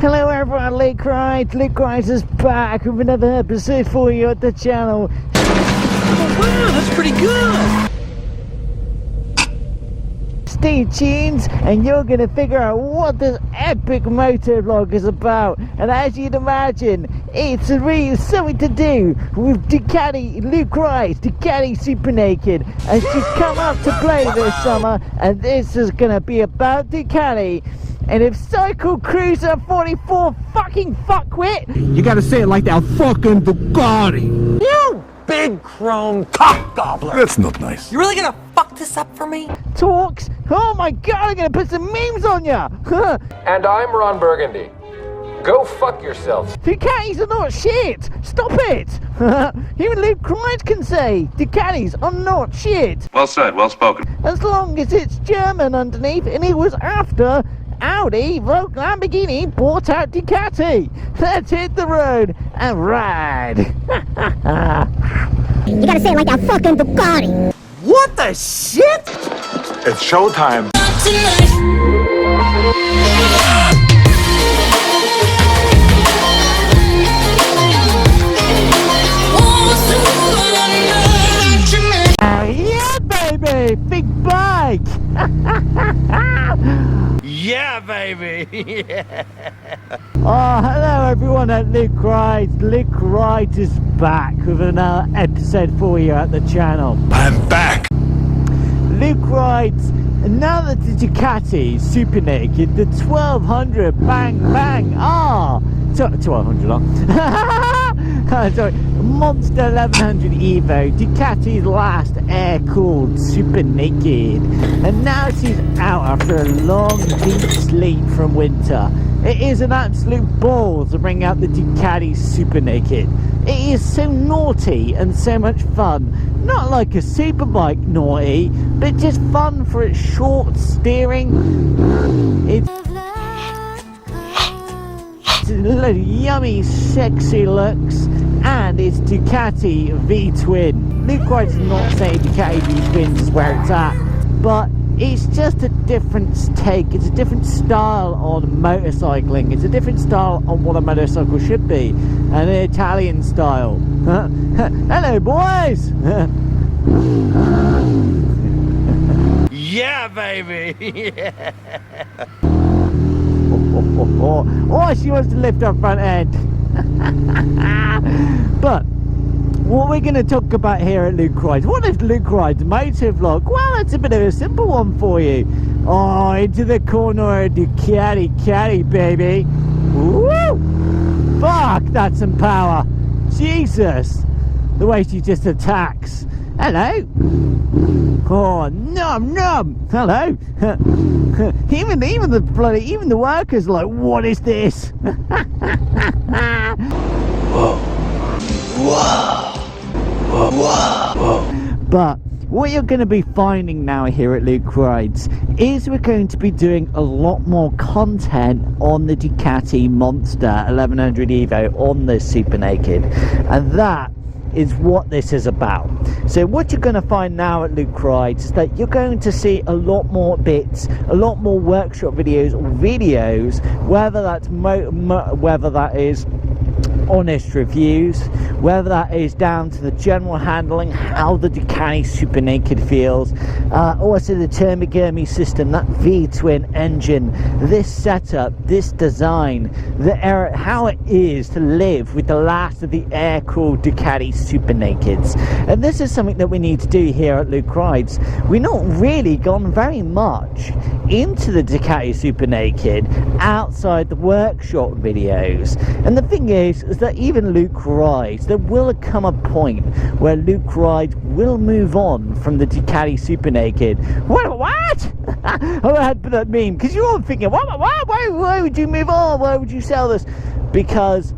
Hello everyone, Luke Rides is back with another episode for you at the channel. Oh wow, that's pretty good! Stay tuned and you're going to figure out what this epic motovlog is about. And as you'd imagine, it's really something to do with Ducati, Luke Rides, Ducati Supernaked. And she's come up to play this summer, and this is going to be about Ducati. And if Cycle Cruiser 44 fucking fuckwit, you gotta say it like that fucking Ducati. You big chrome cock gobbler. That's not nice. You really gonna fuck this up for me? talks, oh my god, I'm gonna put some memes on ya. And I'm Ron Burgundy. Go fuck yourselves. Ducatis are not shit. Stop it. Even Luke Rides can say Ducatis are not shit. Well said, well spoken. As long as it's German underneath, and it was after Audi, Lamborghini bought out Ducati. Let's hit the road and ride. You gotta say it like that fucking Ducati. What the shit? It's showtime. Yeah, baby, big bike. Yeah, baby. Yeah. Oh, hello everyone at Luke Rides. Luke Rides is back with another episode for you at the channel. I'm back. Luke Rides, now that the Ducati Supernaked, the 1200 bang bang, 1200 sorry, Monster 1100 EVO, Ducati's last air-cooled Supernaked, and now she's out after a long deep sleep from winter. It is an absolute ball to bring out the Ducati Supernaked. It is so naughty and so much fun. Not like a Superbike naughty, but just fun for its short steering. It's yummy, sexy looks, and it's Ducati V Twin. Luke Rides is not saying Ducati V Twins is where it's at, but it's just a different take. It's a different style on motorcycling. It's a different style on what a motorcycle should be, an Italian style. Hello, boys. Yeah, baby. Yeah. Oh, she wants to lift her front end. But what we're going to talk about here at Luke Rides, what is Luke Rides Motovlog? Well, it's a bit of a simple one for you. Oh, into the corner of Ducati Caddy, baby. Woo! Fuck, that's some power. Jesus, the way she just attacks. Hello. Oh, num. Hello. even the workers are like, what is this? Whoa. But what you're going to be finding now here at Luke Rides is we're going to be doing a lot more content on the Ducati Monster 1100 EVO on the Supernaked, and that is what this is about. So what you're going to find now at Luke Rides is that you're going to see a lot more bits, a lot more workshop videos, whether that's whether that is honest reviews, whether that is down to the general handling, how the Ducati Supernaked feels, also the thermogamy system, that V-twin engine, this setup, this design, how it is to live with the last of the air-cooled Ducati Supernakeds. And this is something that we need to do here at Luke Rides. We've not really gone very much into the Ducati Supernaked outside the workshop videos. And the thing is that even Luke Rides, there will come a point where Luke Rides will move on from the Ducati Supernaked. What? Oh, I had that meme, because you're all thinking, why would you move on? Why would you sell this? Because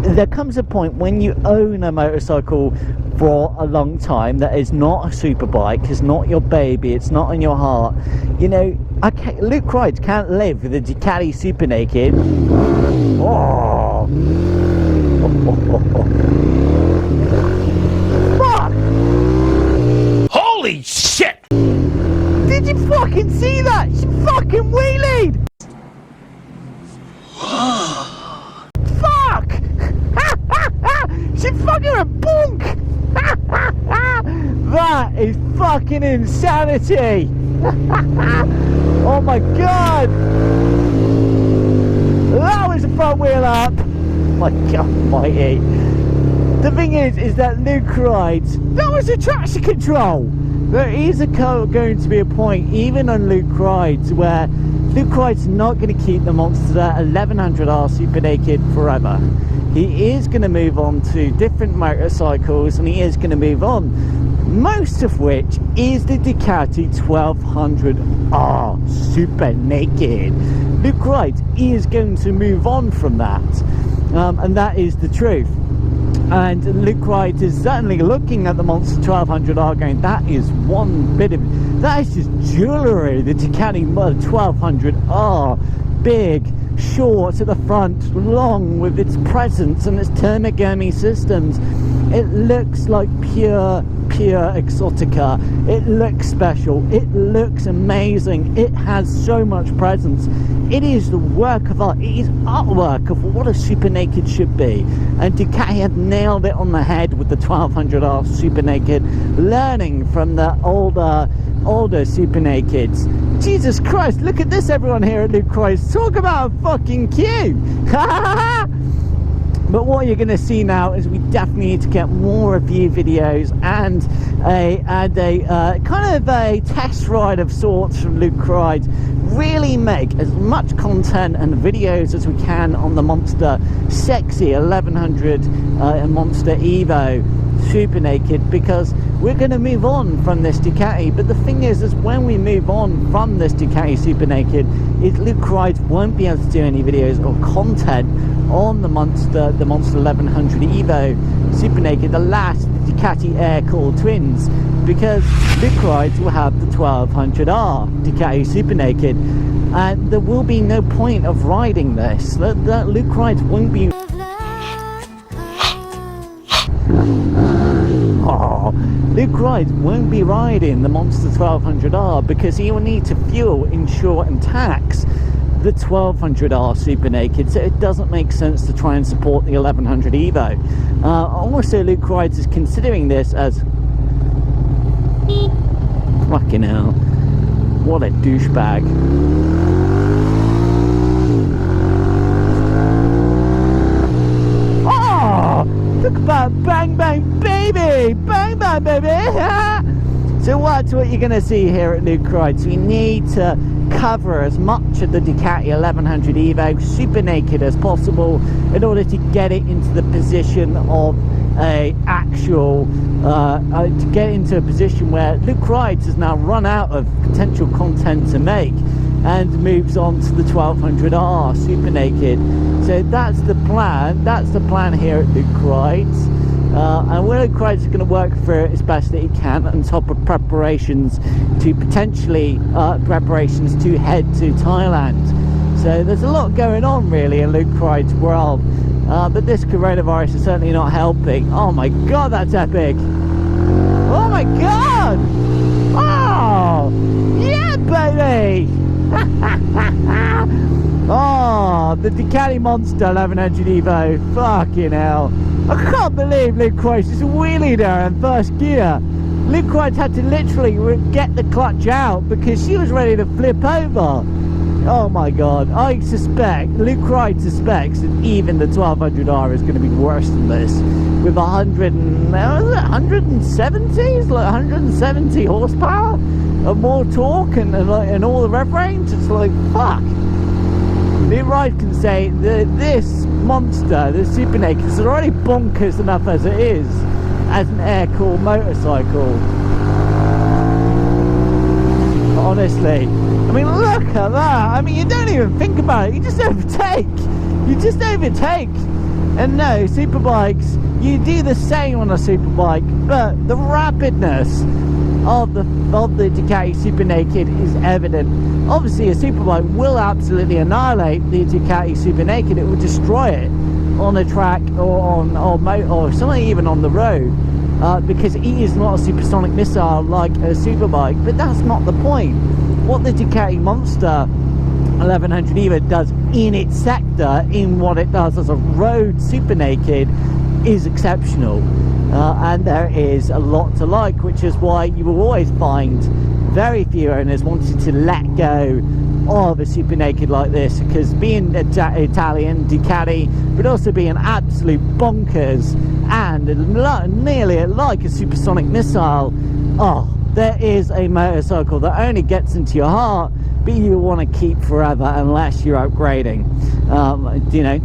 there comes a point when you own a motorcycle for a long time that is not a superbike, is not your baby, it's not in your heart. You know, Luke Rides can't live with a Ducati Supernaked. Oh. Fuck! Holy shit! Did you fucking see that? She fucking wheelied! fucking insanity! Oh my god! That was a front wheel up! My god almighty. The thing is that Luke rides, that was a traction control! There is going to be a point, even on Luke rides, where Luke ride's not going to keep the Monster 1100R Supernaked forever. He is going to move on to different motorcycles, and he is going to move on, most of which is the Ducati 1200R Supernaked. Luke Wright is going to move on from that, and that is the truth. And Luke Wright is certainly looking at the Monster 1200R going, that is that is just jewellery. The Ducati 1200R, big, short at the front, long with its presence and its thermogamy systems. It looks like pure exotica. It looks special. It looks amazing. It has so much presence. It is the work of art. It is artwork of what a Supernaked should be. And Ducati have nailed it on the head with the 1200R Supernaked, learning from the older Supernakeds. Jesus Christ, look at this, everyone here at Luke Christ. Talk about a fucking queue. But what you're going to see now is we definitely need to get more review videos and a kind of a test ride of sorts from Luke Ride. Really make as much content and videos as we can on the Monster sexy 1100 Monster EVO Supernaked, because we're going to move on from this Ducati. But the thing is when we move on from this Ducati Supernaked, is Luke Ride won't be able to do any videos or content on the Monster 1100 EVO Supernaked, the last Ducati air-cooled twins, because Luke Rides will have the 1200R Ducati Supernaked, and there will be no point of riding this. That Luke Rides won't be. Luke Rides won't be riding the Monster 1200R because he will need to fuel, insure and tax the 1200R Supernaked, so it doesn't make sense to try and support the 1100 EVO. Also, Luke Rides is considering this as fucking hell, what a douchebag. Oh, talk about bang bang baby, bang bang baby. So what you're going to see here at Luke Rides, we need to cover as much of the Ducati 1100 EVO Supernaked as possible in order to get it into the position of a actual to get into a position where Luke Rides has now run out of potential content to make and moves on to the 1200R Supernaked. So that's the plan here at Luke Rides. And Luke Rides is going to work through it as best that he can on top of preparations to potentially preparations to head to Thailand. So there's a lot going on really in Luke Rides' world, but this coronavirus is certainly not helping. Oh my god, that's epic! Oh my god! Oh yeah, baby! Oh, the Ducati Monster 1100 EVO, fucking hell. I can't believe Luke Rides is a wheelie there in first gear. Luke Rides had to literally get the clutch out because she was ready to flip over. Oh my god, I suspect, Luke Rides suspects that even the 1200R is going to be worse than this. With 170 horsepower and more torque and all the rev range. It's like, fuck. Luke Rides can say that this Monster, the Supernaked, is already bonkers enough as it is as an air-cooled motorcycle. Honestly, I mean, look at that. I mean, you don't even think about it, you just overtake. And no, superbikes, you do the same on a superbike, but the rapidness of the Ducati Supernaked is evident. Obviously, a superbike will absolutely annihilate the Ducati Supernaked. It will destroy it on a track or something, even on the road, because it is not a supersonic missile like a superbike. But that's not the point. What the Ducati Monster 1100 EVO does in its sector, in what it does as a road Supernaked, is exceptional. and there is a lot to like, which is why you will always find very few owners wanting to let go of a Supernaked like this, because being Italian Ducati, but also being absolute bonkers and nearly like a supersonic missile, oh, there is a motorcycle that only gets into your heart, but you want to keep forever unless you're upgrading. You know,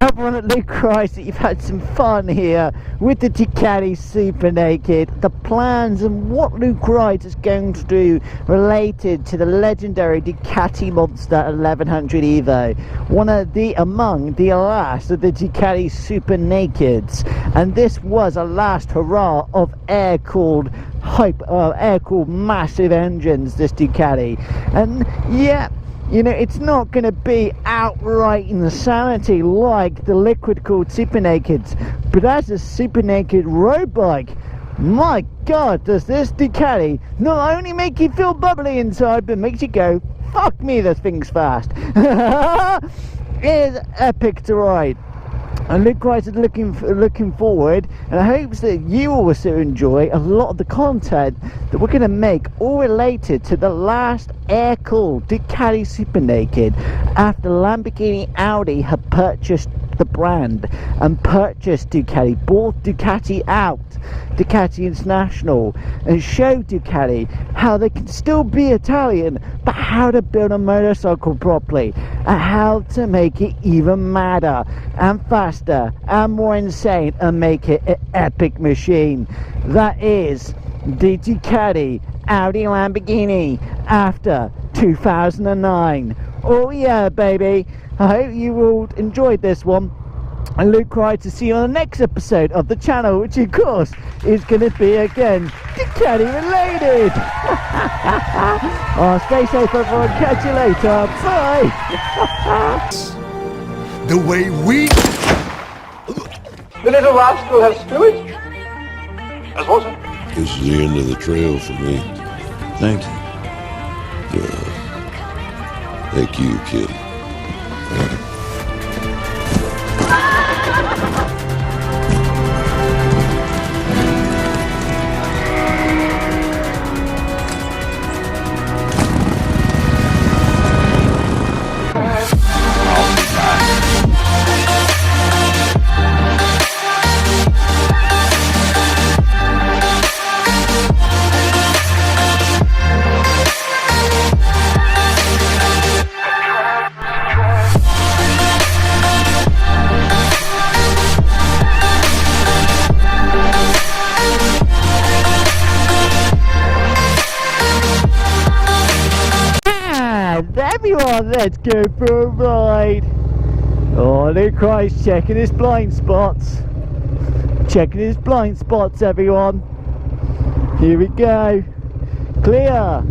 everyone at Luke Christ, that you've had some fun here with the Ducati Supernaked, the plans and what Luke Wright is going to do related to the legendary Ducati Monster 1100 EVO, one of among the last of the Ducati Supernakeds, and this was a last hurrah of air-cooled massive engines, this Ducati. And yeah, you know, it's not going to be outright insanity like the liquid-cooled Supernakeds, but as a Supernaked road bike, my god, does this Ducati not only make you feel bubbly inside, but makes you go, fuck me, this thing's fast. It is epic to ride. And Luke Wright is looking forward, and I hope that you also enjoy a lot of the content that we're going to make, all related to the last air-cooled Ducati Supernaked, after Lamborghini Audi have purchased the brand and purchased Ducati, bought Ducati out, Ducati International, and showed Ducati how they can still be Italian, but how to build a motorcycle properly, and how to make it even madder and faster and more insane, and make it an epic machine. That is the Ducati Audi Lamborghini after 2009. Oh yeah, baby. I hope you all enjoyed this one. And Luke Wright to see you on the next episode of the channel, which of course is going to be again Ducati related. Oh, stay safe everyone, catch you later, bye. The way we... The little rascal has fluid? As water? This is the end of the trail for me. Thank you. Yeah. Thank you, kid. Everyone, let's go for a ride. Oh, Luke Christ, checking his blind spots. Checking his blind spots, everyone. Here we go. Clear.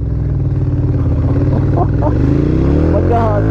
Oh my god.